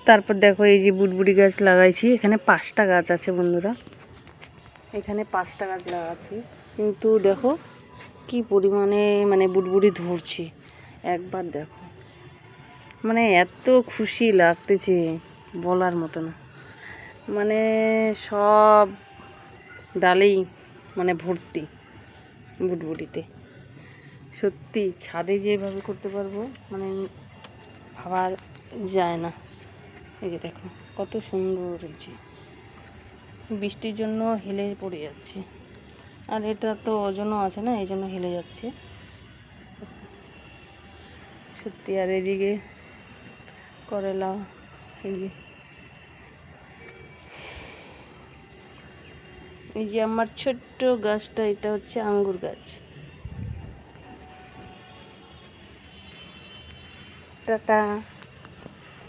তারপর দেখো এই যে বুটবুটি গাছ লাগাইছি, এখানে 5টা গাছ আছে বন্ধুরা, এখানে 5টা গাছ লাগাচ্ছি। কিন্তু দেখো কি পরিমাণে মানে বুটবুটি ধরছি, একবার দেখো, মানে এত খুশি লাগতেছে বলার মতো না। মানে সব ডালেই মানে ভর্তি বুটবুটিতে। সত্যি ছাদে যেভাবে করতে পারবো মানে ভাবা যায় না। এই যে দেখো কত সুন্দর হয়েছে, বৃষ্টির জন্য হেলে পড়ে যাচ্ছে, আর এটা তো ওজনও আছে না, এই জন্য হেলে যাচ্ছে সত্যি। আর এদিকে করলা, এই যে আমার ছোট্ট গাছটা, এটা হচ্ছে আঙ্গুর গাছ। টাটা।